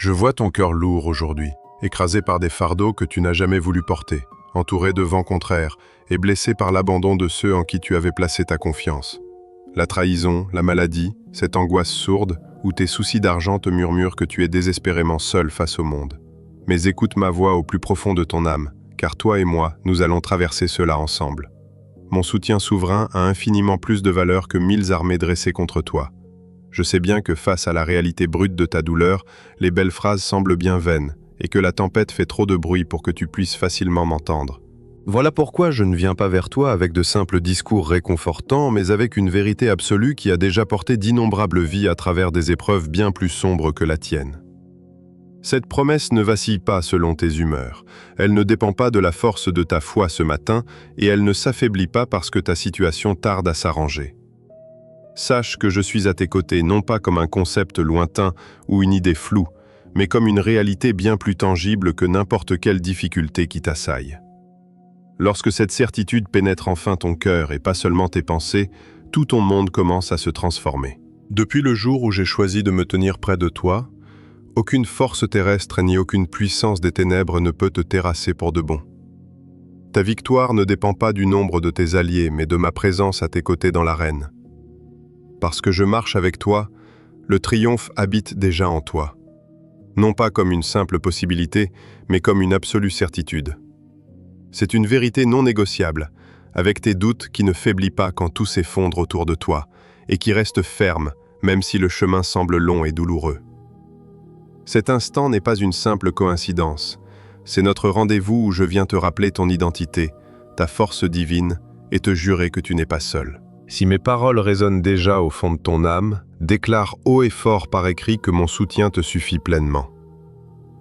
Je vois ton cœur lourd aujourd'hui, écrasé par des fardeaux que tu n'as jamais voulu porter, entouré de vents contraires et blessé par l'abandon de ceux en qui tu avais placé ta confiance. La trahison, la maladie, cette angoisse sourde où tes soucis d'argent te murmurent que tu es désespérément seul face au monde. Mais écoute ma voix au plus profond de ton âme, car toi et moi, nous allons traverser cela ensemble. Mon soutien souverain a infiniment plus de valeur que 1000 armées dressées contre toi. Je sais bien que face à la réalité brute de ta douleur, les belles phrases semblent bien vaines, et que la tempête fait trop de bruit pour que tu puisses facilement m'entendre. Voilà pourquoi je ne viens pas vers toi avec de simples discours réconfortants, mais avec une vérité absolue qui a déjà porté d'innombrables vies à travers des épreuves bien plus sombres que la tienne. Cette promesse ne vacille pas selon tes humeurs. Elle ne dépend pas de la force de ta foi ce matin, et elle ne s'affaiblit pas parce que ta situation tarde à s'arranger. Sache que je suis à tes côtés non pas comme un concept lointain ou une idée floue, mais comme une réalité bien plus tangible que n'importe quelle difficulté qui t'assaille. Lorsque cette certitude pénètre enfin ton cœur et pas seulement tes pensées, tout ton monde commence à se transformer. Depuis le jour où j'ai choisi de me tenir près de toi, aucune force terrestre ni aucune puissance des ténèbres ne peut te terrasser pour de bon. Ta victoire ne dépend pas du nombre de tes alliés, mais de ma présence à tes côtés dans l'arène. Parce que je marche avec toi, le triomphe habite déjà en toi. Non pas comme une simple possibilité, mais comme une absolue certitude. C'est une vérité non négociable, avec tes doutes qui ne faiblit pas quand tout s'effondre autour de toi, et qui reste ferme, même si le chemin semble long et douloureux. Cet instant n'est pas une simple coïncidence, c'est notre rendez-vous où je viens te rappeler ton identité, ta force divine, et te jurer que tu n'es pas seul. Si mes paroles résonnent déjà au fond de ton âme, déclare haut et fort par écrit que mon soutien te suffit pleinement.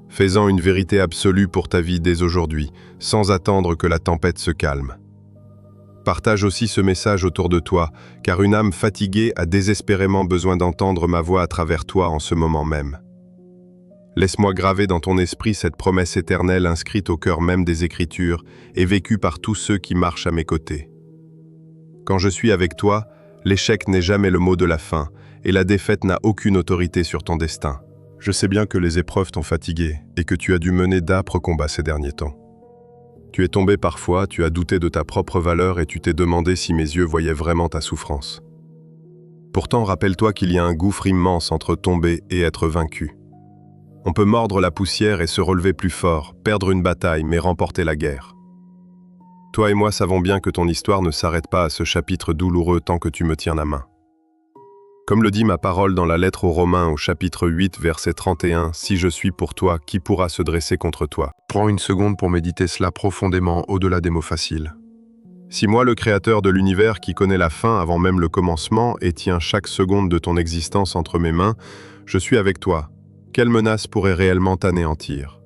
Fais-en une vérité absolue pour ta vie dès aujourd'hui, sans attendre que la tempête se calme. Partage aussi ce message autour de toi, car une âme fatiguée a désespérément besoin d'entendre ma voix à travers toi en ce moment même. Laisse-moi graver dans ton esprit cette promesse éternelle inscrite au cœur même des Écritures et vécue par tous ceux qui marchent à mes côtés. Quand je suis avec toi, l'échec n'est jamais le mot de la fin, et la défaite n'a aucune autorité sur ton destin. Je sais bien que les épreuves t'ont fatigué et que tu as dû mener d'âpres combats ces derniers temps. Tu es tombé parfois, tu as douté de ta propre valeur et tu t'es demandé si mes yeux voyaient vraiment ta souffrance. Pourtant, rappelle-toi qu'il y a un gouffre immense entre tomber et être vaincu. On peut mordre la poussière et se relever plus fort, perdre une bataille mais remporter la guerre. Toi et moi savons bien que ton histoire ne s'arrête pas à ce chapitre douloureux tant que tu me tiens la main. Comme le dit ma parole dans la lettre aux Romains au chapitre 8, verset 31, « Si je suis pour toi, qui pourra se dresser contre toi ?» Prends une seconde pour méditer cela profondément au-delà des mots faciles. Si moi, le Créateur de l'univers qui connaît la fin avant même le commencement et tient chaque seconde de ton existence entre mes mains, je suis avec toi. Quelle menace pourrait réellement t'anéantir?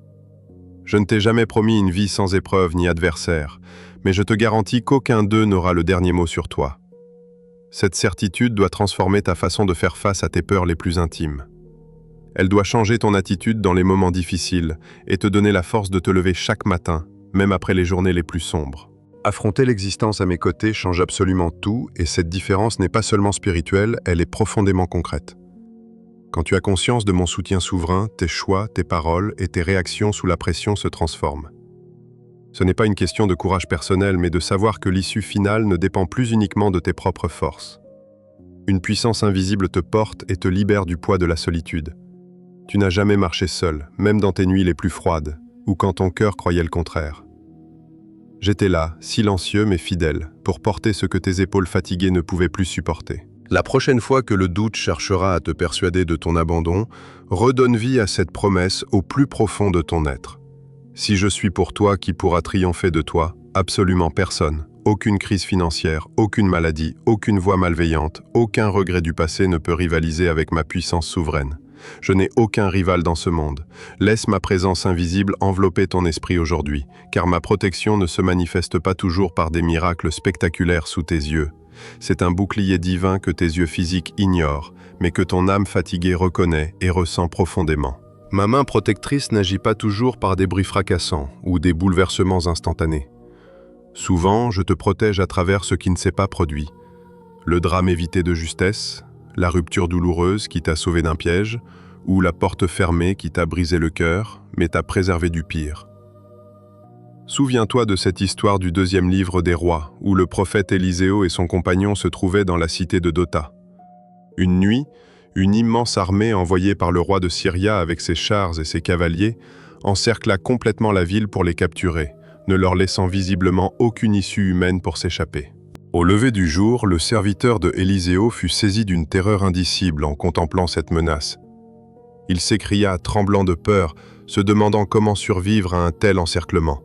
Je ne t'ai jamais promis une vie sans épreuve ni adversaire, mais je te garantis qu'aucun d'eux n'aura le dernier mot sur toi. Cette certitude doit transformer ta façon de faire face à tes peurs les plus intimes. Elle doit changer ton attitude dans les moments difficiles et te donner la force de te lever chaque matin, même après les journées les plus sombres. Affronter l'existence à mes côtés change absolument tout, et cette différence n'est pas seulement spirituelle, elle est profondément concrète. Quand tu as conscience de mon soutien souverain, tes choix, tes paroles et tes réactions sous la pression se transforment. Ce n'est pas une question de courage personnel, mais de savoir que l'issue finale ne dépend plus uniquement de tes propres forces. Une puissance invisible te porte et te libère du poids de la solitude. Tu n'as jamais marché seul, même dans tes nuits les plus froides, ou quand ton cœur croyait le contraire. J'étais là, silencieux mais fidèle, pour porter ce que tes épaules fatiguées ne pouvaient plus supporter. La prochaine fois que le doute cherchera à te persuader de ton abandon, redonne vie à cette promesse au plus profond de ton être. Si je suis pour toi, qui pourra triompher de toi? Absolument personne. Aucune crise financière, aucune maladie, aucune voix malveillante, aucun regret du passé ne peut rivaliser avec ma puissance souveraine. Je n'ai aucun rival dans ce monde. Laisse ma présence invisible envelopper ton esprit aujourd'hui, car ma protection ne se manifeste pas toujours par des miracles spectaculaires sous tes yeux. C'est un bouclier divin que tes yeux physiques ignorent, mais que ton âme fatiguée reconnaît et ressent profondément. Ma main protectrice n'agit pas toujours par des bruits fracassants ou des bouleversements instantanés. Souvent, je te protège à travers ce qui ne s'est pas produit. Le drame évité de justesse, la rupture douloureuse qui t'a sauvé d'un piège, ou la porte fermée qui t'a brisé le cœur, mais t'a préservé du pire. Souviens-toi de cette histoire du 2e livre des rois, où le prophète Élisée et son compagnon se trouvaient dans la cité de Dotha. Une nuit, une immense armée envoyée par le roi de Syria avec ses chars et ses cavaliers encercla complètement la ville pour les capturer, ne leur laissant visiblement aucune issue humaine pour s'échapper. Au lever du jour, le serviteur de Élisée fut saisi d'une terreur indicible en contemplant cette menace. Il s'écria, tremblant de peur, se demandant comment survivre à un tel encerclement.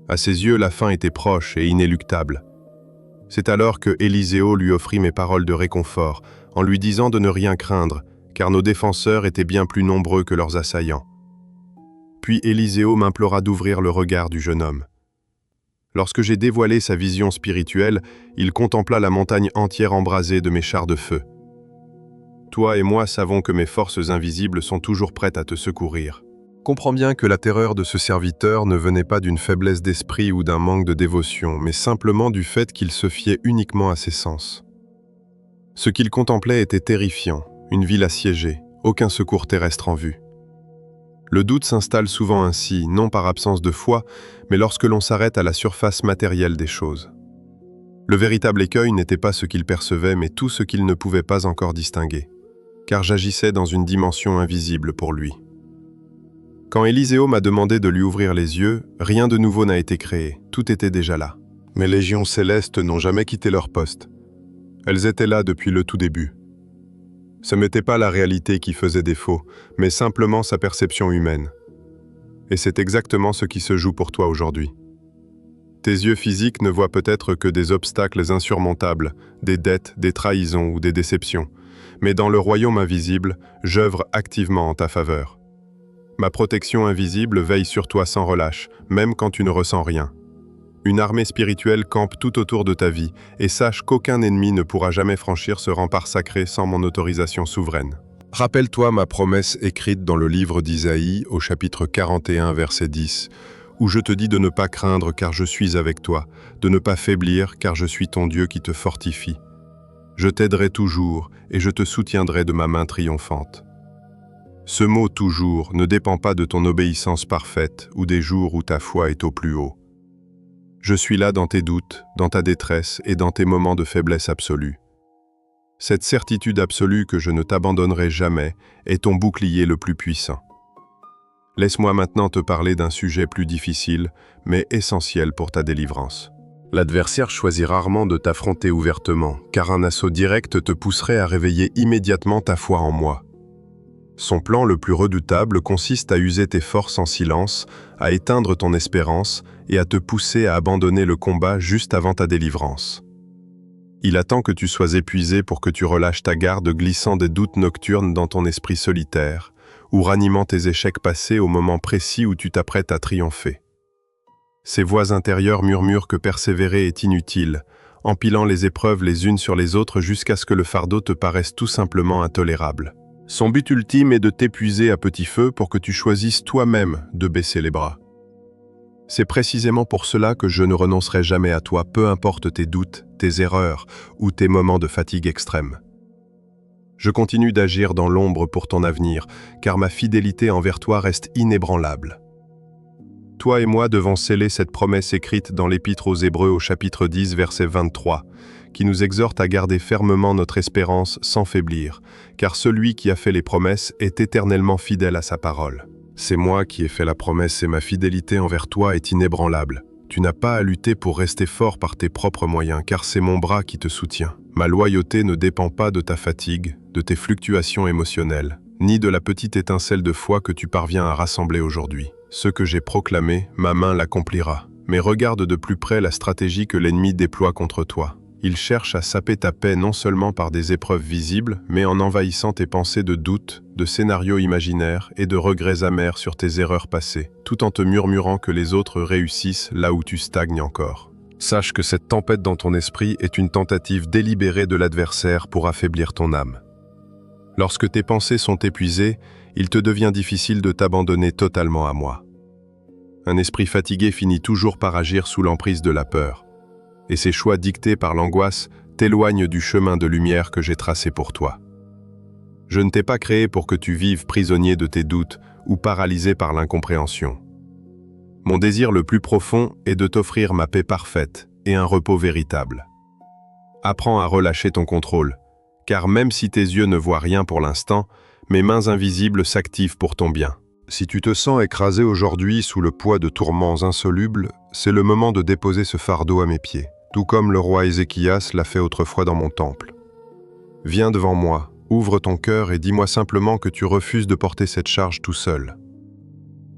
À ses yeux, la fin était proche et inéluctable. C'est alors que Élisée lui offrit mes paroles de réconfort, en lui disant de ne rien craindre, car nos défenseurs étaient bien plus nombreux que leurs assaillants. Puis Élisée m'implora d'ouvrir le regard du jeune homme. Lorsque j'ai dévoilé sa vision spirituelle, il contempla la montagne entière embrasée de mes chars de feu. Toi et moi savons que mes forces invisibles sont toujours prêtes à te secourir. Comprends bien que la terreur de ce serviteur ne venait pas d'une faiblesse d'esprit ou d'un manque de dévotion, mais simplement du fait qu'il se fiait uniquement à ses sens. Ce qu'il contemplait était terrifiant, une ville assiégée, aucun secours terrestre en vue. Le doute s'installe souvent ainsi, non par absence de foi, mais lorsque l'on s'arrête à la surface matérielle des choses. Le véritable écueil n'était pas ce qu'il percevait, mais tout ce qu'il ne pouvait pas encore distinguer, car j'agissais dans une dimension invisible pour lui. Quand Élisée m'a demandé de lui ouvrir les yeux, rien de nouveau n'a été créé, tout était déjà là. Mes légions célestes n'ont jamais quitté leur poste. Elles étaient là depuis le tout début. Ce n'était pas la réalité qui faisait défaut, mais simplement sa perception humaine. Et c'est exactement ce qui se joue pour toi aujourd'hui. Tes yeux physiques ne voient peut-être que des obstacles insurmontables, des dettes, des trahisons ou des déceptions. Mais dans le royaume invisible, j'œuvre activement en ta faveur. Ma protection invisible veille sur toi sans relâche, même quand tu ne ressens rien. Une armée spirituelle campe tout autour de ta vie, et sache qu'aucun ennemi ne pourra jamais franchir ce rempart sacré sans mon autorisation souveraine. Rappelle-toi ma promesse écrite dans le livre d'Isaïe, au chapitre 41, verset 10, où je te dis de ne pas craindre car je suis avec toi, de ne pas faiblir car je suis ton Dieu qui te fortifie. Je t'aiderai toujours, et je te soutiendrai de ma main triomphante. Ce mot « toujours » ne dépend pas de ton obéissance parfaite ou des jours où ta foi est au plus haut. Je suis là dans tes doutes, dans ta détresse et dans tes moments de faiblesse absolue. Cette certitude absolue que je ne t'abandonnerai jamais est ton bouclier le plus puissant. Laisse-moi maintenant te parler d'un sujet plus difficile, mais essentiel pour ta délivrance. L'adversaire choisit rarement de t'affronter ouvertement, car un assaut direct te pousserait à réveiller immédiatement ta foi en moi. Son plan le plus redoutable consiste à user tes forces en silence, à éteindre ton espérance et à te pousser à abandonner le combat juste avant ta délivrance. Il attend que tu sois épuisé pour que tu relâches ta garde, glissant des doutes nocturnes dans ton esprit solitaire, ou ranimant tes échecs passés au moment précis où tu t'apprêtes à triompher. Ces voix intérieures murmurent que persévérer est inutile, empilant les épreuves les unes sur les autres jusqu'à ce que le fardeau te paraisse tout simplement intolérable. Son but ultime est de t'épuiser à petit feu pour que tu choisisses toi-même de baisser les bras. C'est précisément pour cela que je ne renoncerai jamais à toi, peu importe tes doutes, tes erreurs ou tes moments de fatigue extrême. Je continue d'agir dans l'ombre pour ton avenir, car ma fidélité envers toi reste inébranlable. Toi et moi devons sceller cette promesse écrite dans l'Épître aux Hébreux au chapitre 10, verset 23, qui nous exhorte à garder fermement notre espérance sans faiblir, car celui qui a fait les promesses est éternellement fidèle à sa parole. C'est moi qui ai fait la promesse et ma fidélité envers toi est inébranlable. Tu n'as pas à lutter pour rester fort par tes propres moyens, car c'est mon bras qui te soutient. Ma loyauté ne dépend pas de ta fatigue, de tes fluctuations émotionnelles, ni de la petite étincelle de foi que tu parviens à rassembler aujourd'hui. Ce que j'ai proclamé, ma main l'accomplira. Mais regarde de plus près la stratégie que l'ennemi déploie contre toi. Il cherche à saper ta paix non seulement par des épreuves visibles, mais en envahissant tes pensées de doute, de scénarios imaginaires et de regrets amers sur tes erreurs passées, tout en te murmurant que les autres réussissent là où tu stagnes encore. Sache que cette tempête dans ton esprit est une tentative délibérée de l'adversaire pour affaiblir ton âme. Lorsque tes pensées sont épuisées, il te devient difficile de t'abandonner totalement à moi. Un esprit fatigué finit toujours par agir sous l'emprise de la peur. Et ces choix dictés par l'angoisse t'éloignent du chemin de lumière que j'ai tracé pour toi. Je ne t'ai pas créé pour que tu vives prisonnier de tes doutes ou paralysé par l'incompréhension. Mon désir le plus profond est de t'offrir ma paix parfaite et un repos véritable. Apprends à relâcher ton contrôle, car même si tes yeux ne voient rien pour l'instant, mes mains invisibles s'activent pour ton bien. Si tu te sens écrasé aujourd'hui sous le poids de tourments insolubles, c'est le moment de déposer ce fardeau à mes pieds, tout comme le roi Ézéchias l'a fait autrefois dans mon temple. Viens devant moi, ouvre ton cœur et dis-moi simplement que tu refuses de porter cette charge tout seul.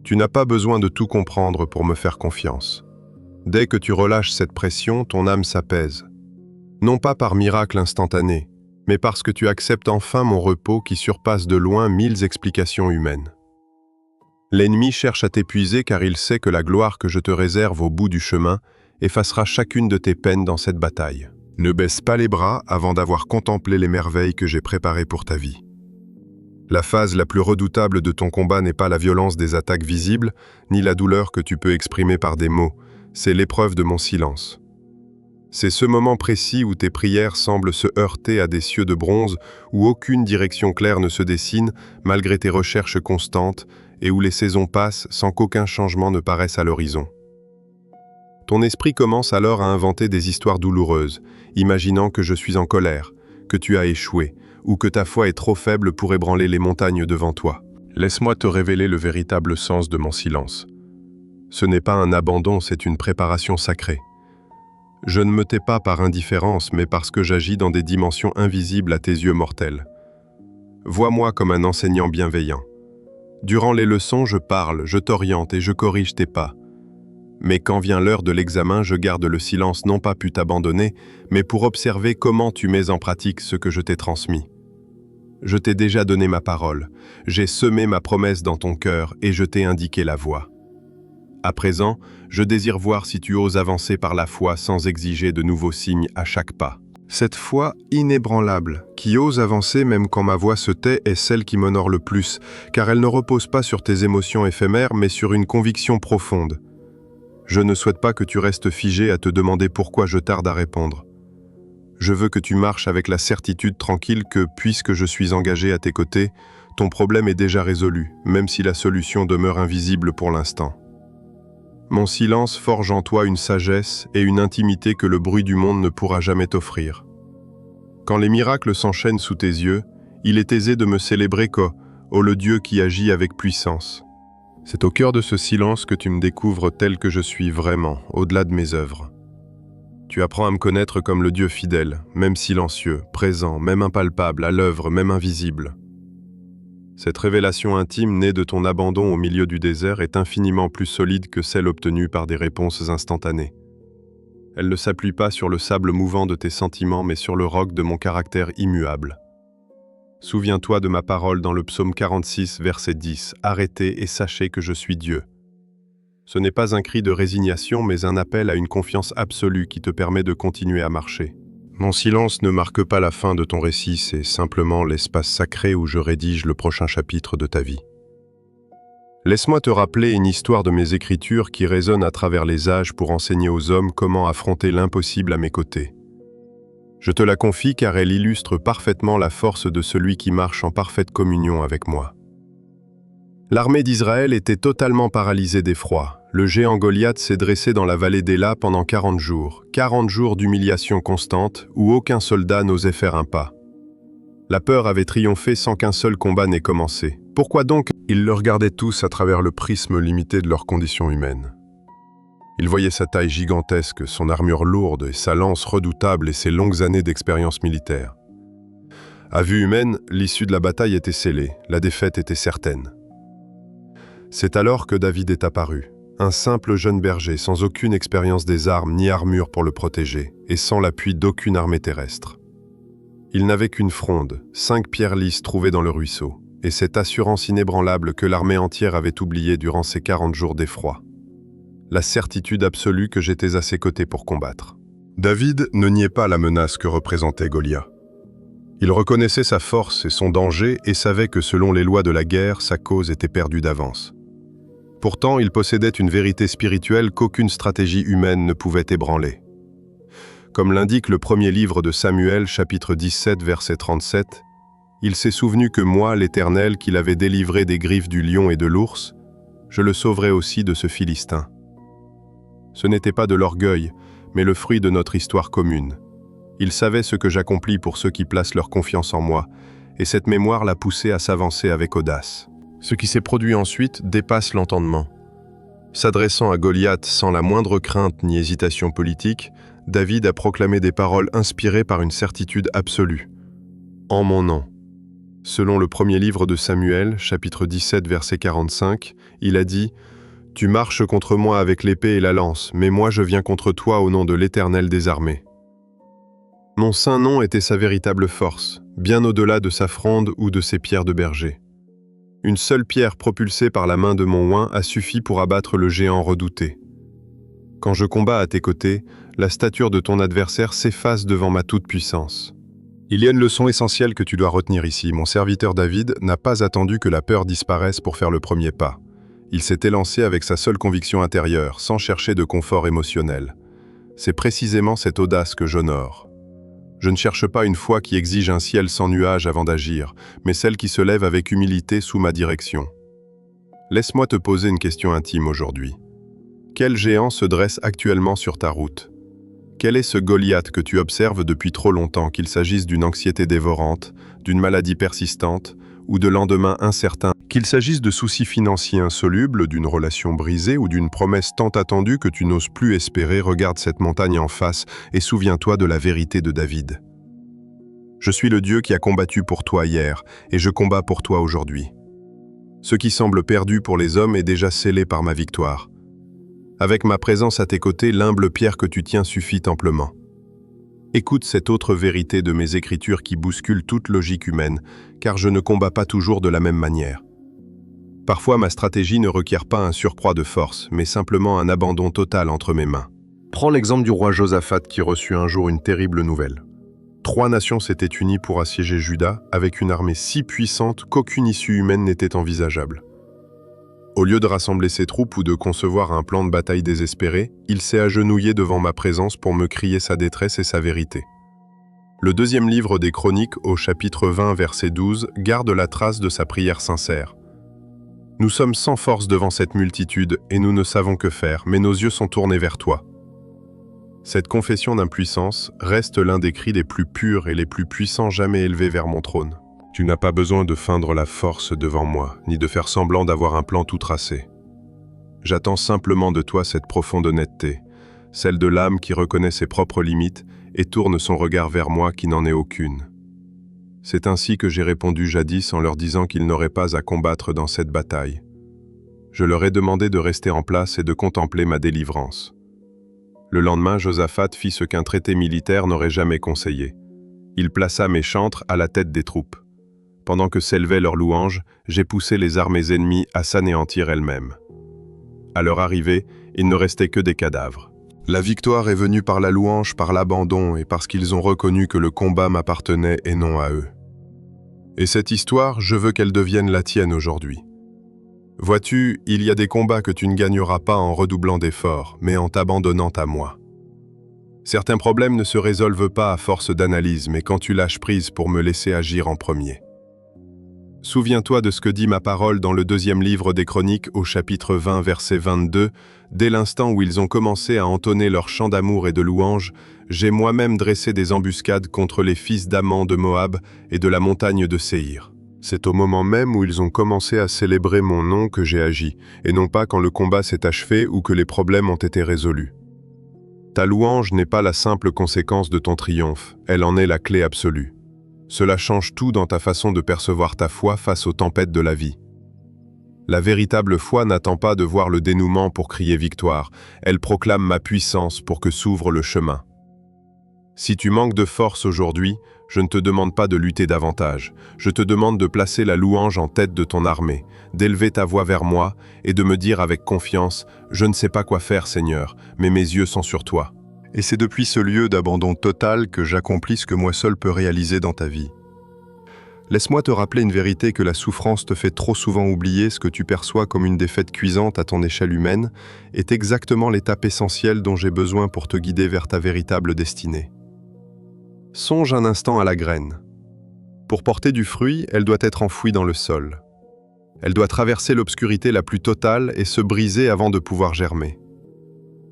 Tu n'as pas besoin de tout comprendre pour me faire confiance. Dès que tu relâches cette pression, ton âme s'apaise. Non pas par miracle instantané, mais parce que tu acceptes enfin mon repos qui surpasse de loin 1000 explications humaines. L'ennemi cherche à t'épuiser car il sait que la gloire que je te réserve au bout du chemin effacera chacune de tes peines dans cette bataille. Ne baisse pas les bras avant d'avoir contemplé les merveilles que j'ai préparées pour ta vie. La phase la plus redoutable de ton combat n'est pas la violence des attaques visibles, ni la douleur que tu peux exprimer par des mots, c'est l'épreuve de mon silence. C'est ce moment précis où tes prières semblent se heurter à des cieux de bronze, où aucune direction claire ne se dessine malgré tes recherches constantes, et où les saisons passent sans qu'aucun changement ne paraisse à l'horizon. Ton esprit commence alors à inventer des histoires douloureuses, imaginant que je suis en colère, que tu as échoué, ou que ta foi est trop faible pour ébranler les montagnes devant toi. Laisse-moi te révéler le véritable sens de mon silence. Ce n'est pas un abandon, c'est une préparation sacrée. Je ne me tais pas par indifférence, mais parce que j'agis dans des dimensions invisibles à tes yeux mortels. Vois-moi comme un enseignant bienveillant. Durant les leçons, je parle, je t'oriente et je corrige tes pas. Mais quand vient l'heure de l'examen, je garde le silence non pas pour t'abandonner, mais pour observer comment tu mets en pratique ce que je t'ai transmis. Je t'ai déjà donné ma parole, j'ai semé ma promesse dans ton cœur et je t'ai indiqué la voie. À présent, je désire voir si tu oses avancer par la foi sans exiger de nouveaux signes à chaque pas. Cette foi inébranlable, qui ose avancer même quand ma voix se tait, est celle qui m'honore le plus, car elle ne repose pas sur tes émotions éphémères, mais sur une conviction profonde. Je ne souhaite pas que tu restes figé à te demander pourquoi je tarde à répondre. Je veux que tu marches avec la certitude tranquille que, puisque je suis engagé à tes côtés, ton problème est déjà résolu, même si la solution demeure invisible pour l'instant. Mon silence forge en toi une sagesse et une intimité que le bruit du monde ne pourra jamais t'offrir. Quand les miracles s'enchaînent sous tes yeux, il est aisé de me célébrer ô le Dieu qui agit avec puissance. C'est au cœur de ce silence que tu me découvres tel que je suis vraiment, au-delà de mes œuvres. Tu apprends à me connaître comme le Dieu fidèle, même silencieux, présent, même impalpable, à l'œuvre, même invisible. Cette révélation intime née de ton abandon au milieu du désert est infiniment plus solide que celle obtenue par des réponses instantanées. Elle ne s'appuie pas sur le sable mouvant de tes sentiments, mais sur le roc de mon caractère immuable. Souviens-toi de ma parole dans le psaume 46, verset 10. « Arrêtez et sachez que je suis Dieu. » Ce n'est pas un cri de résignation, mais un appel à une confiance absolue qui te permet de continuer à marcher. Mon silence ne marque pas la fin de ton récit, c'est simplement l'espace sacré où je rédige le prochain chapitre de ta vie. Laisse-moi te rappeler une histoire de mes écritures qui résonne à travers les âges pour enseigner aux hommes comment affronter l'impossible à mes côtés. Je te la confie car elle illustre parfaitement la force de celui qui marche en parfaite communion avec moi. L'armée d'Israël était totalement paralysée d'effroi. Le géant Goliath s'est dressé dans la vallée d'Éla pendant 40 jours d'humiliation constante où aucun soldat n'osait faire un pas. La peur avait triomphé sans qu'un seul combat n'ait commencé. Pourquoi donc? Ils le regardaient tous à travers le prisme limité de leurs conditions humaines. Ils voyaient sa taille gigantesque, son armure lourde et sa lance redoutable et ses longues années d'expérience militaire. À vue humaine, l'issue de la bataille était scellée, la défaite était certaine. C'est alors que David est apparu, un simple jeune berger sans aucune expérience des armes ni armure pour le protéger, et sans l'appui d'aucune armée terrestre. Il n'avait qu'une fronde, 5 pierres lisses trouvées dans le ruisseau, et cette assurance inébranlable que l'armée entière avait oubliée durant ces 40 jours d'effroi. La certitude absolue que j'étais à ses côtés pour combattre. David ne niait pas la menace que représentait Goliath. Il reconnaissait sa force et son danger et savait que selon les lois de la guerre, sa cause était perdue d'avance. Pourtant, il possédait une vérité spirituelle qu'aucune stratégie humaine ne pouvait ébranler. Comme l'indique le premier livre de Samuel, chapitre 17, verset 37, Il s'est souvenu que moi, l'Éternel, qui l'avait délivré des griffes du lion et de l'ours, je le sauverai aussi de ce Philistin. Ce n'était pas de l'orgueil, mais le fruit de notre histoire commune. Il savait ce que j'accomplis pour ceux qui placent leur confiance en moi, et cette mémoire l'a poussé à s'avancer avec audace. Ce qui s'est produit ensuite dépasse l'entendement. S'adressant à Goliath sans la moindre crainte ni hésitation politique, David a proclamé des paroles inspirées par une certitude absolue. « En mon nom ». Selon le premier livre de Samuel, chapitre 17, verset 45, il a dit « Tu marches contre moi avec l'épée et la lance, mais moi je viens contre toi au nom de l'Éternel des armées. » Mon saint nom était sa véritable force, bien au-delà de sa fronde ou de ses pierres de berger. Une seule pierre propulsée par la main de mon oint a suffi pour abattre le géant redouté. Quand je combats à tes côtés, la stature de ton adversaire s'efface devant ma toute-puissance. Il y a une leçon essentielle que tu dois retenir ici. Mon serviteur David n'a pas attendu que la peur disparaisse pour faire le premier pas. Il s'est élancé avec sa seule conviction intérieure, sans chercher de confort émotionnel. C'est précisément cette audace que j'honore. Je ne cherche pas une foi qui exige un ciel sans nuages avant d'agir, mais celle qui se lève avec humilité sous ma direction. Laisse-moi te poser une question intime aujourd'hui. Quel géant se dresse actuellement sur ta route? Quel est ce Goliath que tu observes depuis trop longtemps, qu'il s'agisse d'une anxiété dévorante, d'une maladie persistante ou de lendemains incertains, qu'il s'agisse de soucis financiers insolubles, d'une relation brisée ou d'une promesse tant attendue que tu n'oses plus espérer? Regarde cette montagne en face et souviens-toi de la vérité de David. Je suis le Dieu qui a combattu pour toi hier et je combats pour toi aujourd'hui. Ce qui semble perdu pour les hommes est déjà scellé par ma victoire. Avec ma présence à tes côtés, l'humble pierre que tu tiens suffit amplement. Écoute cette autre vérité de mes écritures qui bouscule toute logique humaine, car je ne combats pas toujours de la même manière. Parfois, ma stratégie ne requiert pas un surcroît de force, mais simplement un abandon total entre mes mains. Prends l'exemple du roi Josaphat qui reçut un jour une terrible nouvelle. 3 nations s'étaient unies pour assiéger Juda, avec une armée si puissante qu'aucune issue humaine n'était envisageable. Au lieu de rassembler ses troupes ou de concevoir un plan de bataille désespéré, il s'est agenouillé devant ma présence pour me crier sa détresse et sa vérité. Le deuxième livre des Chroniques, au chapitre 20, verset 12, garde la trace de sa prière sincère. « Nous sommes sans force devant cette multitude et nous ne savons que faire, mais nos yeux sont tournés vers toi. » Cette confession d'impuissance reste l'un des cris les plus purs et les plus puissants jamais élevés vers mon trône. Tu n'as pas besoin de feindre la force devant moi, ni de faire semblant d'avoir un plan tout tracé. J'attends simplement de toi cette profonde honnêteté, celle de l'âme qui reconnaît ses propres limites et tourne son regard vers moi qui n'en ait aucune. C'est ainsi que j'ai répondu jadis en leur disant qu'ils n'auraient pas à combattre dans cette bataille. Je leur ai demandé de rester en place et de contempler ma délivrance. Le lendemain, Josaphat fit ce qu'un traité militaire n'aurait jamais conseillé. Il plaça mes chantres à la tête des troupes. Pendant que s'élevaient leurs louanges, j'ai poussé les armées ennemies à s'anéantir elles-mêmes. À leur arrivée, il ne restait que des cadavres. La victoire est venue par la louange, par l'abandon et parce qu'ils ont reconnu que le combat m'appartenait et non à eux. Et cette histoire, je veux qu'elle devienne la tienne aujourd'hui. Vois-tu, il y a des combats que tu ne gagneras pas en redoublant d'efforts, mais en t'abandonnant à moi. Certains problèmes ne se résolvent pas à force d'analyse, mais quand tu lâches prise pour me laisser agir en premier. Souviens-toi de ce que dit ma parole dans le deuxième livre des Chroniques, au chapitre 20, verset 22. Dès l'instant où ils ont commencé à entonner leurs chants d'amour et de louange, j'ai moi-même dressé des embuscades contre les fils d'Ammon de Moab et de la montagne de Séhir. C'est au moment même où ils ont commencé à célébrer mon nom que j'ai agi, et non pas quand le combat s'est achevé ou que les problèmes ont été résolus. Ta louange n'est pas la simple conséquence de ton triomphe, elle en est la clé absolue. Cela change tout dans ta façon de percevoir ta foi face aux tempêtes de la vie. La véritable foi n'attend pas de voir le dénouement pour crier victoire, elle proclame ma puissance pour que s'ouvre le chemin. Si tu manques de force aujourd'hui, je ne te demande pas de lutter davantage, je te demande de placer la louange en tête de ton armée, d'élever ta voix vers moi et de me dire avec confiance « Je ne sais pas quoi faire, Seigneur, mais mes yeux sont sur toi ». Et c'est depuis ce lieu d'abandon total que j'accomplis ce que moi seul peux réaliser dans ta vie. Laisse-moi te rappeler une vérité que la souffrance te fait trop souvent oublier. Ce que tu perçois comme une défaite cuisante à ton échelle humaine est exactement l'étape essentielle dont j'ai besoin pour te guider vers ta véritable destinée. Songe un instant à la graine. Pour porter du fruit, elle doit être enfouie dans le sol. Elle doit traverser l'obscurité la plus totale et se briser avant de pouvoir germer.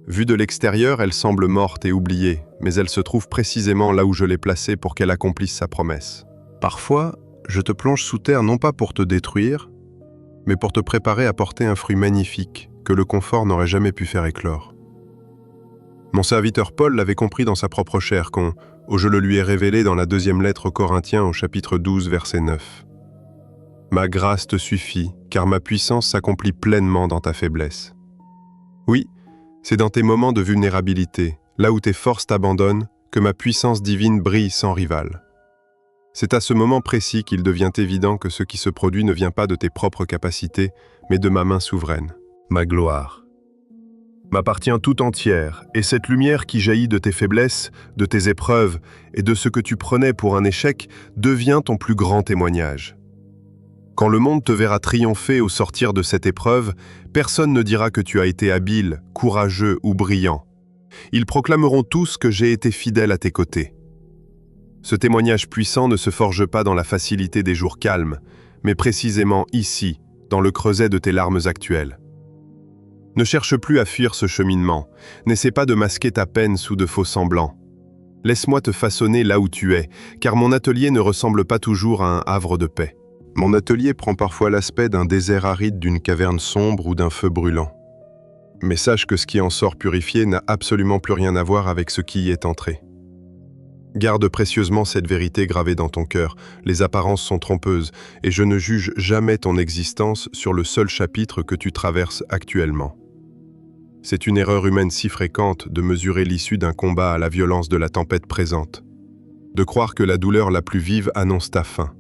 Vue de l'extérieur, elle semble morte et oubliée, mais elle se trouve précisément là où je l'ai placée pour qu'elle accomplisse sa promesse. Parfois, je te plonge sous terre non pas pour te détruire, mais pour te préparer à porter un fruit magnifique que le confort n'aurait jamais pu faire éclore. Mon serviteur Paul l'avait compris dans sa propre chair quand je le lui ai révélé dans la deuxième lettre aux Corinthiens au chapitre 12, verset 9. Ma grâce te suffit, car ma puissance s'accomplit pleinement dans ta faiblesse. Oui, c'est dans tes moments de vulnérabilité, là où tes forces t'abandonnent, que ma puissance divine brille sans rival. C'est à ce moment précis qu'il devient évident que ce qui se produit ne vient pas de tes propres capacités, mais de ma main souveraine. Ma gloire m'appartient tout entière, et cette lumière qui jaillit de tes faiblesses, de tes épreuves et de ce que tu prenais pour un échec devient ton plus grand témoignage. Quand le monde te verra triompher au sortir de cette épreuve, personne ne dira que tu as été habile, courageux ou brillant. Ils proclameront tous que j'ai été fidèle à tes côtés. Ce témoignage puissant ne se forge pas dans la facilité des jours calmes, mais précisément ici, dans le creuset de tes larmes actuelles. Ne cherche plus à fuir ce cheminement, n'essaie pas de masquer ta peine sous de faux semblants. Laisse-moi te façonner là où tu es, car mon atelier ne ressemble pas toujours à un havre de paix. Mon atelier prend parfois l'aspect d'un désert aride, d'une caverne sombre ou d'un feu brûlant. Mais sache que ce qui en sort purifié n'a absolument plus rien à voir avec ce qui y est entré. Garde précieusement cette vérité gravée dans ton cœur, les apparences sont trompeuses, et je ne juge jamais ton existence sur le seul chapitre que tu traverses actuellement. C'est une erreur humaine si fréquente de mesurer l'issue d'un combat à la violence de la tempête présente, de croire que la douleur la plus vive annonce ta fin.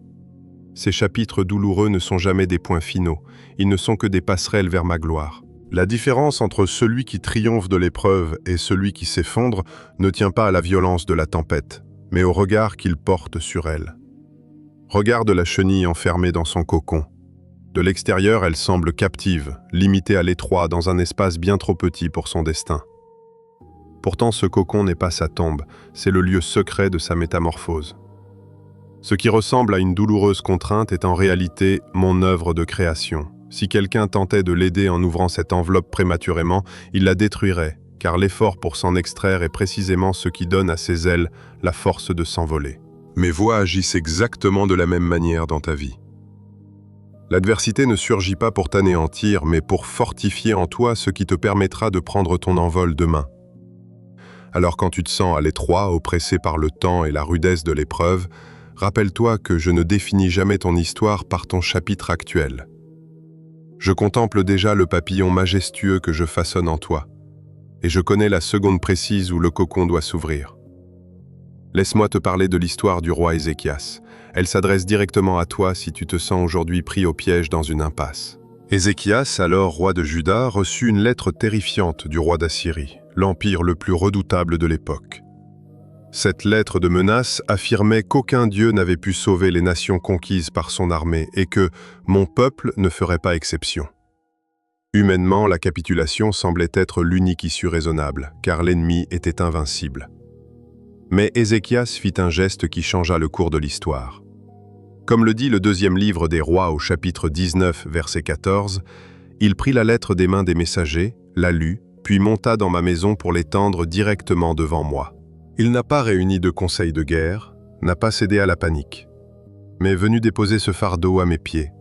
Ces chapitres douloureux ne sont jamais des points finaux, ils ne sont que des passerelles vers ma gloire. La différence entre celui qui triomphe de l'épreuve et celui qui s'effondre ne tient pas à la violence de la tempête, mais au regard qu'il porte sur elle. Regarde la chenille enfermée dans son cocon. De l'extérieur, elle semble captive, limitée à l'étroit dans un espace bien trop petit pour son destin. Pourtant, ce cocon n'est pas sa tombe, c'est le lieu secret de sa métamorphose. Ce qui ressemble à une douloureuse contrainte est en réalité mon œuvre de création. Si quelqu'un tentait de l'aider en ouvrant cette enveloppe prématurément, il la détruirait, car l'effort pour s'en extraire est précisément ce qui donne à ses ailes la force de s'envoler. Mes voix agissent exactement de la même manière dans ta vie. L'adversité ne surgit pas pour t'anéantir, mais pour fortifier en toi ce qui te permettra de prendre ton envol demain. Alors quand tu te sens à l'étroit, oppressé par le temps et la rudesse de l'épreuve, rappelle-toi que je ne définis jamais ton histoire par ton chapitre actuel. Je contemple déjà le papillon majestueux que je façonne en toi, et je connais la seconde précise où le cocon doit s'ouvrir. Laisse-moi te parler de l'histoire du roi Ézéchias. Elle s'adresse directement à toi si tu te sens aujourd'hui pris au piège dans une impasse. Ézéchias, alors roi de Juda, reçut une lettre terrifiante du roi d'Assyrie, l'empire le plus redoutable de l'époque. Cette lettre de menace affirmait qu'aucun dieu n'avait pu sauver les nations conquises par son armée et que mon peuple ne ferait pas exception. Humainement, la capitulation semblait être l'unique issue raisonnable, car l'ennemi était invincible. Mais Ézéchias fit un geste qui changea le cours de l'histoire. Comme le dit le deuxième livre des rois au chapitre 19, verset 14, il prit la lettre des mains des messagers, la lut, puis monta dans ma maison pour l'étendre directement devant moi. Il n'a pas réuni de conseil de guerre, n'a pas cédé à la panique, mais est venu déposer ce fardeau à mes pieds,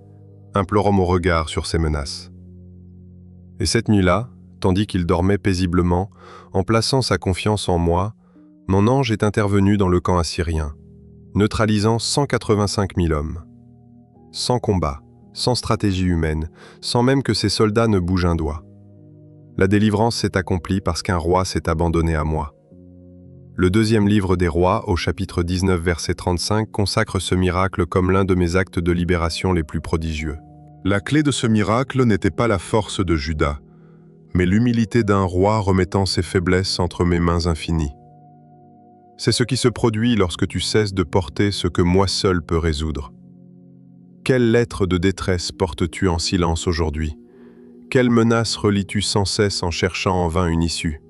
implorant mon regard sur ses menaces. Et cette nuit-là, tandis qu'il dormait paisiblement, en plaçant sa confiance en moi, mon ange est intervenu dans le camp assyrien, neutralisant 185 000 hommes. Sans combat, sans stratégie humaine, sans même que ses soldats ne bougent un doigt. La délivrance s'est accomplie parce qu'un roi s'est abandonné à moi. Le deuxième livre des rois, au chapitre 19, verset 35, consacre ce miracle comme l'un de mes actes de libération les plus prodigieux. La clé de ce miracle n'était pas la force de Juda, mais l'humilité d'un roi remettant ses faiblesses entre mes mains infinies. C'est ce qui se produit lorsque tu cesses de porter ce que moi seul peux résoudre. Quelle lettre de détresse portes-tu en silence aujourd'hui? Quelle menace relis-tu sans cesse en cherchant en vain une issue?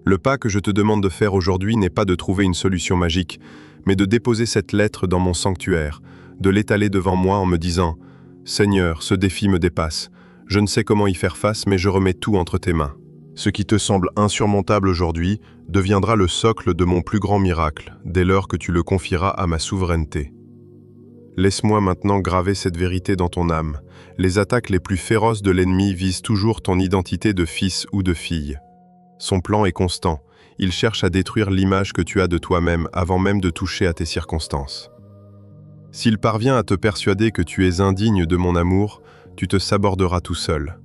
Le pas que je te demande de faire aujourd'hui n'est pas de trouver une solution magique, mais de déposer cette lettre dans mon sanctuaire, de l'étaler devant moi en me disant « Seigneur, ce défi me dépasse. Je ne sais comment y faire face, mais je remets tout entre tes mains. » Ce qui te semble insurmontable aujourd'hui deviendra le socle de mon plus grand miracle, dès lors que tu le confieras à ma souveraineté. Laisse-moi maintenant graver cette vérité dans ton âme. Les attaques les plus féroces de l'ennemi visent toujours ton identité de fils ou de fille. Son plan est constant. Il cherche à détruire l'image que tu as de toi-même avant même de toucher à tes circonstances. S'il parvient à te persuader que tu es indigne de mon amour, tu te saborderas tout seul.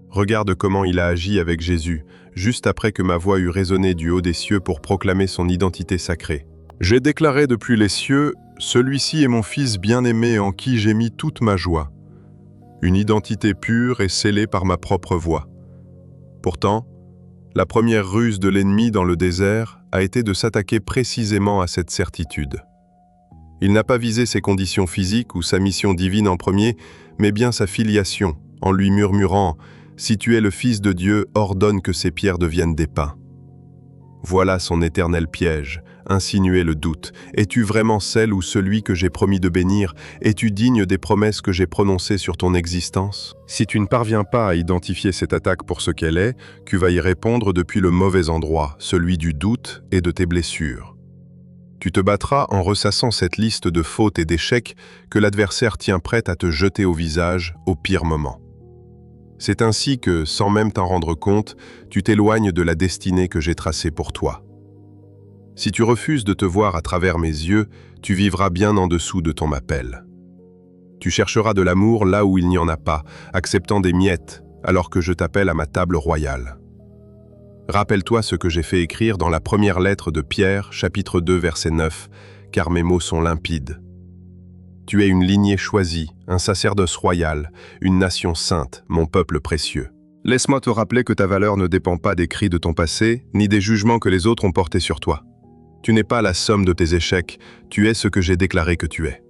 Regarde comment il a agi avec Jésus, juste après que ma voix eut résonné du haut des cieux pour proclamer son identité sacrée. J'ai déclaré depuis les cieux, « Celui-ci est mon Fils bien-aimé en qui j'ai mis toute ma joie. » Une identité pure et scellée par ma propre voix. Pourtant, la première ruse de l'ennemi dans le désert a été de s'attaquer précisément à cette certitude. Il n'a pas visé ses conditions physiques ou sa mission divine en premier, mais bien sa filiation, en lui murmurant « Si tu es le Fils de Dieu, ordonne que ces pierres deviennent des pains. » Voilà son éternel piège, insinuer le doute. Es-tu vraiment celle ou celui que j'ai promis de bénir? Es-tu digne des promesses que j'ai prononcées sur ton existence? Si tu ne parviens pas à identifier cette attaque pour ce qu'elle est, tu vas y répondre depuis le mauvais endroit, celui du doute et de tes blessures. Tu te battras en ressassant cette liste de fautes et d'échecs que l'adversaire tient prêt à te jeter au visage au pire moment. C'est ainsi que, sans même t'en rendre compte, tu t'éloignes de la destinée que j'ai tracée pour toi. Si tu refuses de te voir à travers mes yeux, tu vivras bien en dessous de ton appel. Tu chercheras de l'amour là où il n'y en a pas, acceptant des miettes, alors que je t'appelle à ma table royale. Rappelle-toi ce que j'ai fait écrire dans la première lettre de Pierre, chapitre 2, verset 9, car mes mots sont limpides. Tu es une lignée choisie, un sacerdoce royal, une nation sainte, mon peuple précieux. Laisse-moi te rappeler que ta valeur ne dépend pas des cris de ton passé, ni des jugements que les autres ont portés sur toi. Tu n'es pas la somme de tes échecs, tu es ce que j'ai déclaré que tu es.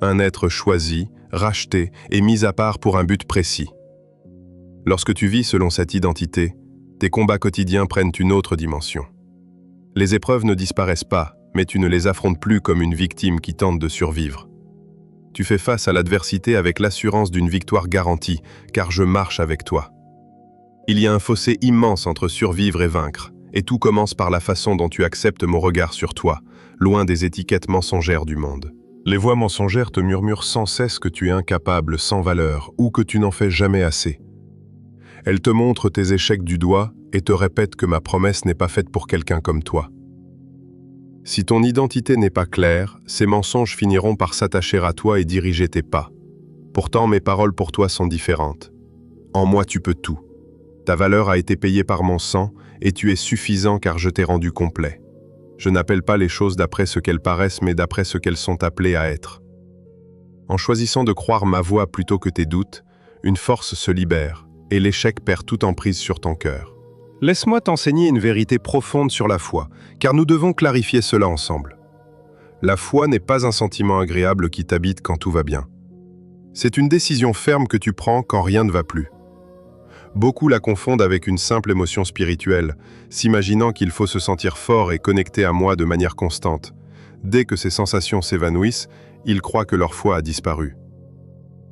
Un être choisi, racheté et mis à part pour un but précis. Lorsque tu vis selon cette identité, tes combats quotidiens prennent une autre dimension. Les épreuves ne disparaissent pas, mais tu ne les affrontes plus comme une victime qui tente de survivre. Tu fais face à l'adversité avec l'assurance d'une victoire garantie, car je marche avec toi. Il y a un fossé immense entre survivre et vaincre, et tout commence par la façon dont tu acceptes mon regard sur toi, loin des étiquettes mensongères du monde. Les voix mensongères te murmurent sans cesse que tu es incapable, sans valeur, ou que tu n'en fais jamais assez. Elles te montrent tes échecs du doigt et te répètent que ma promesse n'est pas faite pour quelqu'un comme toi. Si ton identité n'est pas claire, ces mensonges finiront par s'attacher à toi et diriger tes pas. Pourtant, mes paroles pour toi sont différentes. En moi, tu peux tout. Ta valeur a été payée par mon sang et tu es suffisant car je t'ai rendu complet. Je n'appelle pas les choses d'après ce qu'elles paraissent, mais d'après ce qu'elles sont appelées à être. En choisissant de croire ma voix plutôt que tes doutes, une force se libère et l'échec perd toute emprise sur ton cœur. Laisse-moi t'enseigner une vérité profonde sur la foi, car nous devons clarifier cela ensemble. La foi n'est pas un sentiment agréable qui t'habite quand tout va bien. C'est une décision ferme que tu prends quand rien ne va plus. Beaucoup la confondent avec une simple émotion spirituelle, s'imaginant qu'il faut se sentir fort et connecté à moi de manière constante. Dès que ces sensations s'évanouissent, ils croient que leur foi a disparu.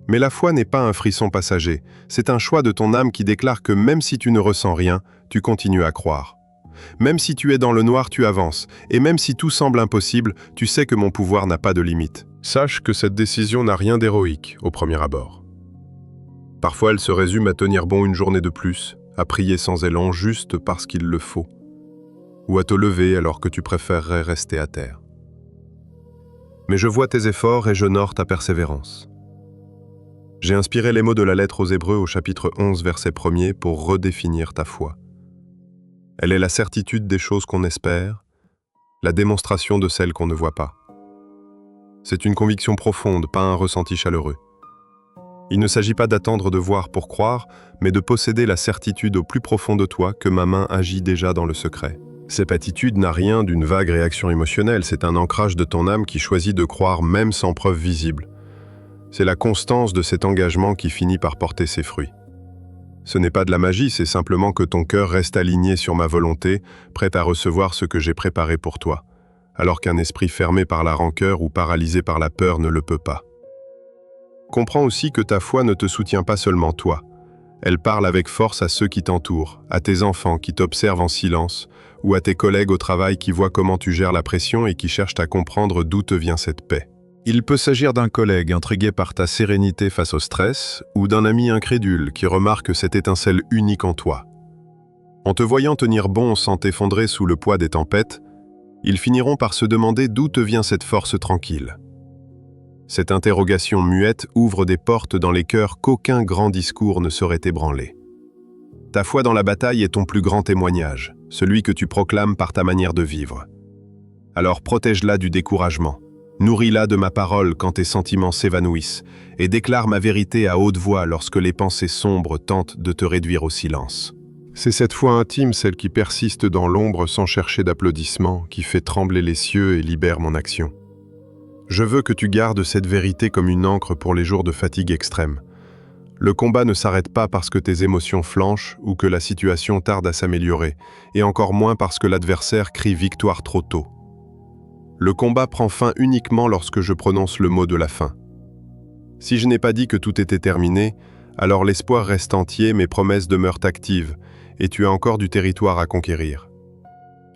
Mais la foi n'est pas un frisson passager, c'est un choix de ton âme qui déclare que même si tu ne ressens rien, tu continues à croire. Même si tu es dans le noir, tu avances, et même si tout semble impossible, tu sais que mon pouvoir n'a pas de limite. Sache que cette décision n'a rien d'héroïque au premier abord. Parfois, elle se résume à tenir bon une journée de plus, à prier sans élan juste parce qu'il le faut, ou à te lever alors que tu préférerais rester à terre. Mais je vois tes efforts et j'honore ta persévérance. J'ai inspiré les mots de la lettre aux Hébreux au chapitre 11, verset 1er pour redéfinir ta foi. Elle est la certitude des choses qu'on espère, la démonstration de celles qu'on ne voit pas. C'est une conviction profonde, pas un ressenti chaleureux. Il ne s'agit pas d'attendre de voir pour croire, mais de posséder la certitude au plus profond de toi que ma main agit déjà dans le secret. Cette attitude n'a rien d'une vague réaction émotionnelle, c'est un ancrage de ton âme qui choisit de croire même sans preuve visible. C'est la constance de cet engagement qui finit par porter ses fruits. Ce n'est pas de la magie, c'est simplement que ton cœur reste aligné sur ma volonté, prêt à recevoir ce que j'ai préparé pour toi. alors qu'un esprit fermé par la rancœur ou paralysé par la peur ne le peut pas. Comprends aussi que ta foi ne te soutient pas seulement toi. Elle parle avec force à ceux qui t'entourent, à tes enfants qui t'observent en silence, ou à tes collègues au travail qui voient comment tu gères la pression et qui cherchent à comprendre d'où te vient cette paix. Il peut s'agir d'un collègue intrigué par ta sérénité face au stress, ou d'un ami incrédule qui remarque cette étincelle unique en toi. En te voyant tenir bon sans t'effondrer sous le poids des tempêtes, ils finiront par se demander d'où te vient cette force tranquille. Cette interrogation muette ouvre des portes dans les cœurs qu'aucun grand discours ne saurait ébranler. Ta foi dans la bataille est ton plus grand témoignage, celui que tu proclames par ta manière de vivre. Alors protège-la du découragement, nourris-la de ma parole quand tes sentiments s'évanouissent, et déclare ma vérité à haute voix lorsque les pensées sombres tentent de te réduire au silence. C'est cette foi intime, celle qui persiste dans l'ombre sans chercher d'applaudissements, qui fait trembler les cieux et libère mon action. Je veux que tu gardes cette vérité comme une encre pour les jours de fatigue extrême. Le combat ne s'arrête pas parce que tes émotions flanchent ou que la situation tarde à s'améliorer, et encore moins parce que l'adversaire crie victoire trop tôt. Le combat prend fin uniquement lorsque je prononce le mot de la fin. Si je n'ai pas dit que tout était terminé, alors l'espoir reste entier, mes promesses demeurent actives, et tu as encore du territoire à conquérir.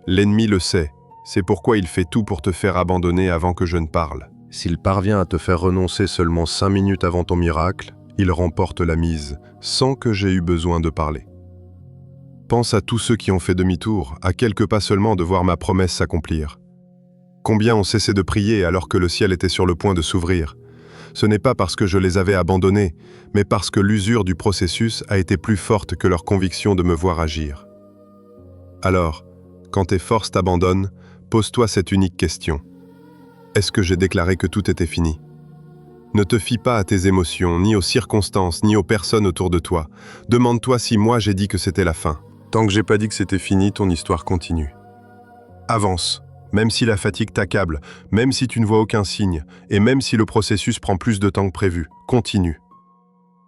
L'ennemi le sait. C'est pourquoi il fait tout pour te faire abandonner avant que je ne parle. S'il parvient à te faire renoncer seulement 5 minutes avant ton miracle, il remporte la mise, sans que j'aie eu besoin de parler. Pense à tous ceux qui ont fait demi-tour, à quelques pas seulement de voir ma promesse s'accomplir. Combien ont cessé de prier alors que le ciel était sur le point de s'ouvrir? Ce n'est pas parce que je les avais abandonnés, mais parce que l'usure du processus a été plus forte que leur conviction de me voir agir. Alors, quand tes forces t'abandonnent, pose-toi cette unique question. Est-ce que j'ai déclaré que tout était fini? Ne te fie pas à tes émotions, ni aux circonstances, ni aux personnes autour de toi. Demande-toi si moi j'ai dit que c'était la fin. Tant que j'ai pas dit que c'était fini, ton histoire continue. Avance, même si la fatigue t'accable, même si tu ne vois aucun signe, et même si le processus prend plus de temps que prévu. Continue.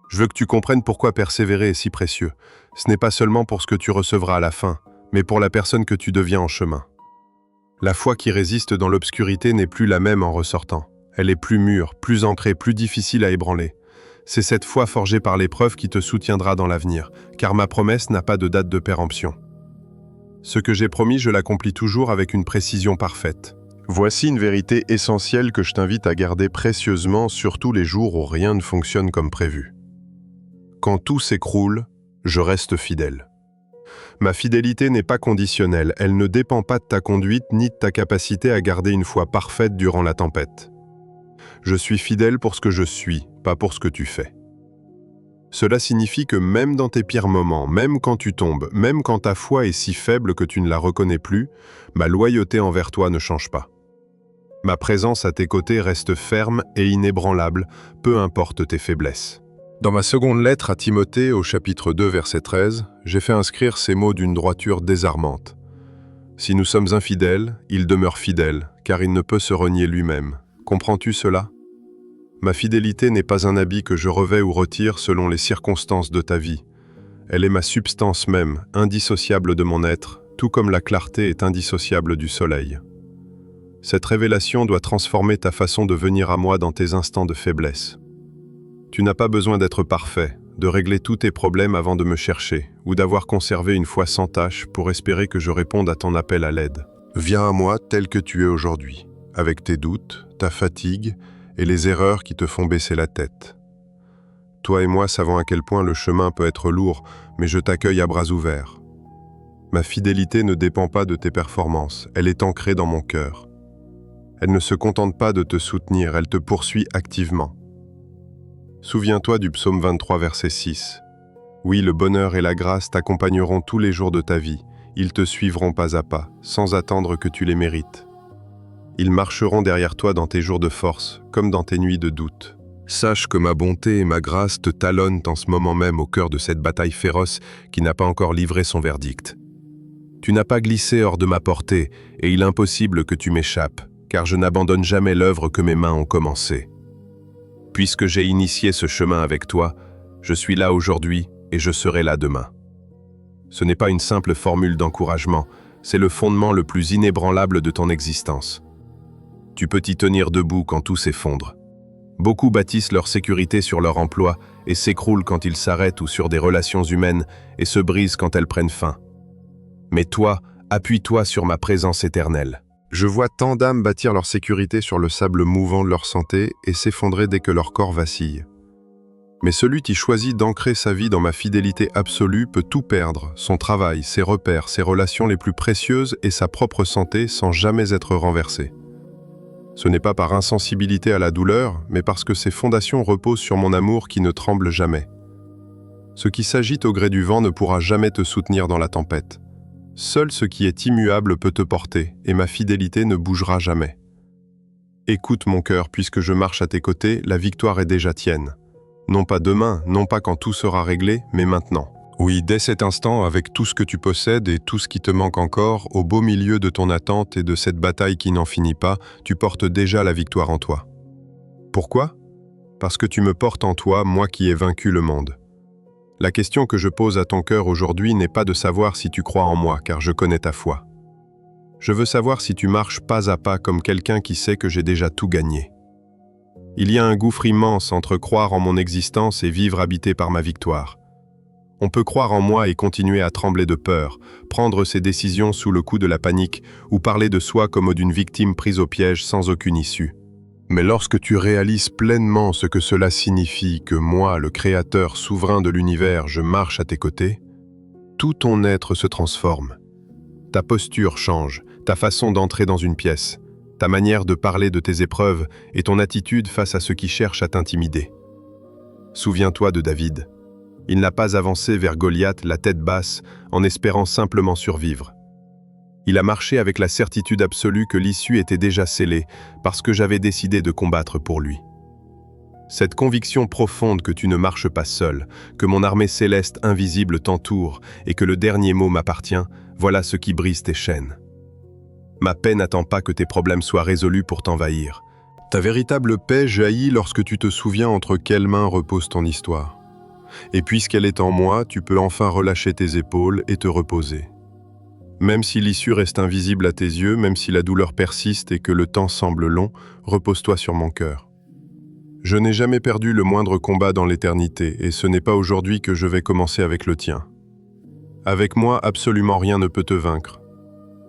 Je veux que tu comprennes pourquoi persévérer est si précieux. Ce n'est pas seulement pour ce que tu recevras à la fin, mais pour la personne que tu deviens en chemin. La foi qui résiste dans l'obscurité n'est plus la même en ressortant. Elle est plus mûre, plus ancrée, plus difficile à ébranler. C'est cette foi forgée par l'épreuve qui te soutiendra dans l'avenir, car ma promesse n'a pas de date de péremption. Ce que j'ai promis, je l'accomplis toujours avec une précision parfaite. Voici une vérité essentielle que je t'invite à garder précieusement, surtout les jours où rien ne fonctionne comme prévu. Quand tout s'écroule, je reste fidèle. Ma fidélité n'est pas conditionnelle, elle ne dépend pas de ta conduite ni de ta capacité à garder une foi parfaite durant la tempête. Je suis fidèle pour ce que je suis, pas pour ce que tu fais. Cela signifie que même dans tes pires moments, même quand tu tombes, même quand ta foi est si faible que tu ne la reconnais plus, ma loyauté envers toi ne change pas. Ma présence à tes côtés reste ferme et inébranlable, peu importe tes faiblesses. Dans ma seconde lettre à Timothée, au chapitre 2, verset 13, j'ai fait inscrire ces mots d'une droiture désarmante. Si nous sommes infidèles, il demeure fidèle, car il ne peut se renier lui-même. Comprends-tu cela? Ma fidélité n'est pas un habit que je revais ou retire selon les circonstances de ta vie. Elle est ma substance même, indissociable de mon être, tout comme la clarté est indissociable du soleil. Cette révélation doit transformer ta façon de venir à moi dans tes instants de faiblesse. Tu n'as pas besoin d'être parfait, de régler tous tes problèmes avant de me chercher, ou d'avoir conservé une foi sans tache pour espérer que je réponde à ton appel à l'aide. Viens à moi tel que tu es aujourd'hui, avec tes doutes, ta fatigue et les erreurs qui te font baisser la tête. Toi et moi savons à quel point le chemin peut être lourd, mais je t'accueille à bras ouverts. Ma fidélité ne dépend pas de tes performances, elle est ancrée dans mon cœur. Elle ne se contente pas de te soutenir, elle te poursuit activement. Souviens-toi du psaume 23, verset 6. Oui, le bonheur et la grâce t'accompagneront tous les jours de ta vie. Ils te suivront pas à pas, sans attendre que tu les mérites. Ils marcheront derrière toi dans tes jours de force, comme dans tes nuits de doute. Sache que ma bonté et ma grâce te talonnent en ce moment même au cœur de cette bataille féroce qui n'a pas encore livré son verdict. Tu n'as pas glissé hors de ma portée, et il est impossible que tu m'échappes, car je n'abandonne jamais l'œuvre que mes mains ont commencée. Puisque j'ai initié ce chemin avec toi, je suis là aujourd'hui et je serai là demain. Ce n'est pas une simple formule d'encouragement, c'est le fondement le plus inébranlable de ton existence. Tu peux t'y tenir debout quand tout s'effondre. Beaucoup bâtissent leur sécurité sur leur emploi et s'écroulent quand ils s'arrêtent ou sur des relations humaines et se brisent quand elles prennent fin. Mais toi, appuie-toi sur ma présence éternelle. Je vois tant d'âmes bâtir leur sécurité sur le sable mouvant de leur santé et s'effondrer dès que leur corps vacille. Mais celui qui choisit d'ancrer sa vie dans ma fidélité absolue peut tout perdre, son travail, ses repères, ses relations les plus précieuses et sa propre santé sans jamais être renversé. Ce n'est pas par insensibilité à la douleur, mais parce que ses fondations reposent sur mon amour qui ne tremble jamais. Ce qui s'agite au gré du vent ne pourra jamais te soutenir dans la tempête. Seul ce qui est immuable peut te porter, et ma fidélité ne bougera jamais. Écoute mon cœur, puisque je marche à tes côtés, la victoire est déjà tienne. Non pas demain, non pas quand tout sera réglé, mais maintenant. Oui, dès cet instant, avec tout ce que tu possèdes et tout ce qui te manque encore, au beau milieu de ton attente et de cette bataille qui n'en finit pas, tu portes déjà la victoire en toi. Pourquoi ? Parce que tu me portes en toi, moi qui ai vaincu le monde. La question que je pose à ton cœur aujourd'hui n'est pas de savoir si tu crois en moi, car je connais ta foi. Je veux savoir si tu marches pas à pas comme quelqu'un qui sait que j'ai déjà tout gagné. Il y a un gouffre immense entre croire en mon existence et vivre habité par ma victoire. On peut croire en moi et continuer à trembler de peur, prendre ses décisions sous le coup de la panique ou parler de soi comme d'une victime prise au piège sans aucune issue. Mais lorsque tu réalises pleinement ce que cela signifie, que moi, le Créateur souverain de l'univers, je marche à tes côtés, tout ton être se transforme. Ta posture change, ta façon d'entrer dans une pièce, ta manière de parler de tes épreuves et ton attitude face à ceux qui cherchent à t'intimider. Souviens-toi de David. Il n'a pas avancé vers Goliath la tête basse en espérant simplement survivre. Il a marché avec la certitude absolue que l'issue était déjà scellée parce que j'avais décidé de combattre pour lui. Cette conviction profonde que tu ne marches pas seul, que mon armée céleste invisible t'entoure et que le dernier mot m'appartient, voilà ce qui brise tes chaînes. Ma paix n'attend pas que tes problèmes soient résolus pour t'envahir. Ta véritable paix jaillit lorsque tu te souviens entre quelles mains repose ton histoire. Et puisqu'elle est en moi, tu peux enfin relâcher tes épaules et te reposer. Même si l'issue reste invisible à tes yeux, même si la douleur persiste et que le temps semble long, repose-toi sur mon cœur. Je n'ai jamais perdu le moindre combat dans l'éternité, et ce n'est pas aujourd'hui que je vais commencer avec le tien. Avec moi, absolument rien ne peut te vaincre.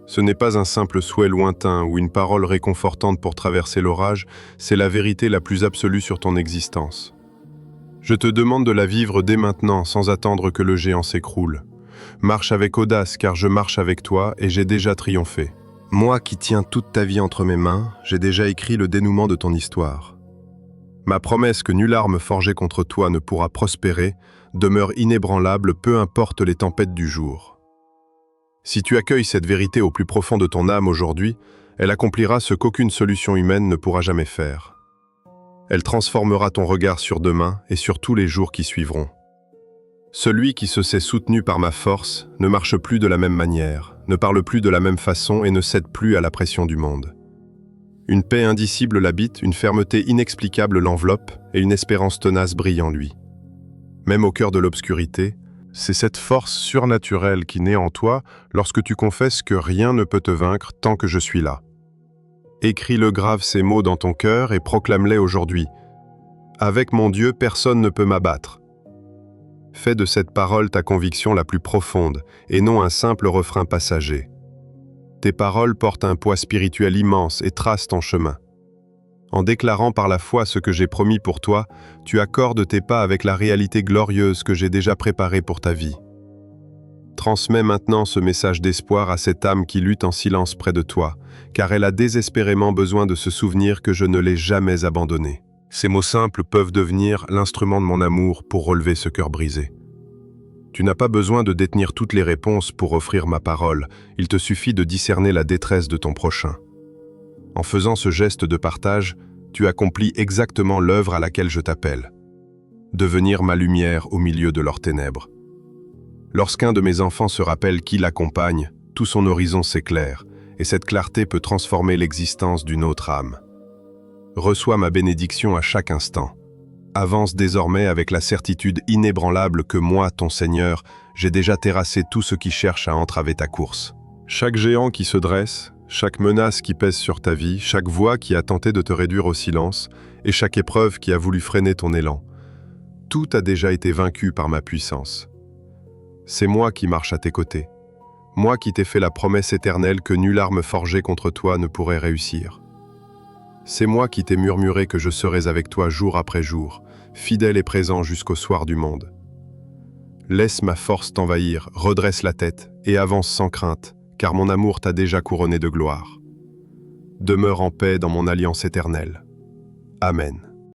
Ce n'est pas un simple souhait lointain ou une parole réconfortante pour traverser l'orage, c'est la vérité la plus absolue sur ton existence. Je te demande de la vivre dès maintenant, sans attendre que le géant s'écroule. Marche avec audace, car je marche avec toi et j'ai déjà triomphé. Moi qui tiens toute ta vie entre mes mains, j'ai déjà écrit le dénouement de ton histoire. Ma promesse que nulle arme forgée contre toi ne pourra prospérer demeure inébranlable, peu importe les tempêtes du jour. Si tu accueilles cette vérité au plus profond de ton âme aujourd'hui, elle accomplira ce qu'aucune solution humaine ne pourra jamais faire. Elle transformera ton regard sur demain et sur tous les jours qui suivront. Celui qui se sait soutenu par ma force ne marche plus de la même manière, ne parle plus de la même façon et ne cède plus à la pression du monde. Une paix indicible l'habite, une fermeté inexplicable l'enveloppe et une espérance tenace brille en lui. Même au cœur de l'obscurité, c'est cette force surnaturelle qui naît en toi lorsque tu confesses que rien ne peut te vaincre tant que je suis là. Écris-le grave ces mots dans ton cœur et proclame-les aujourd'hui. Avec mon Dieu, personne ne peut m'abattre. Fais de cette parole ta conviction la plus profonde et non un simple refrain passager. Tes paroles portent un poids spirituel immense et tracent ton chemin. En déclarant par la foi ce que j'ai promis pour toi, tu accordes tes pas avec la réalité glorieuse que j'ai déjà préparée pour ta vie. Transmets maintenant ce message d'espoir à cette âme qui lutte en silence près de toi, car elle a désespérément besoin de se souvenir que je ne l'ai jamais abandonnée. Ces mots simples peuvent devenir l'instrument de mon amour pour relever ce cœur brisé. Tu n'as pas besoin de détenir toutes les réponses pour offrir ma parole, il te suffit de discerner la détresse de ton prochain. En faisant ce geste de partage, tu accomplis exactement l'œuvre à laquelle je t'appelle. Devenir ma lumière au milieu de leurs ténèbres. Lorsqu'un de mes enfants se rappelle qui l'accompagne, tout son horizon s'éclaire, et cette clarté peut transformer l'existence d'une autre âme. Reçois ma bénédiction à chaque instant. Avance désormais avec la certitude inébranlable que moi, ton Seigneur, j'ai déjà terrassé tout ce qui cherche à entraver ta course. Chaque géant qui se dresse, chaque menace qui pèse sur ta vie, chaque voix qui a tenté de te réduire au silence, et chaque épreuve qui a voulu freiner ton élan, tout a déjà été vaincu par ma puissance. C'est moi qui marche à tes côtés, moi qui t'ai fait la promesse éternelle que nulle arme forgée contre toi ne pourrait réussir. C'est moi qui t'ai murmuré que je serais avec toi jour après jour, fidèle et présent jusqu'au soir du monde. Laisse ma force t'envahir, redresse la tête et avance sans crainte, car mon amour t'a déjà couronné de gloire. Demeure en paix dans mon alliance éternelle. Amen.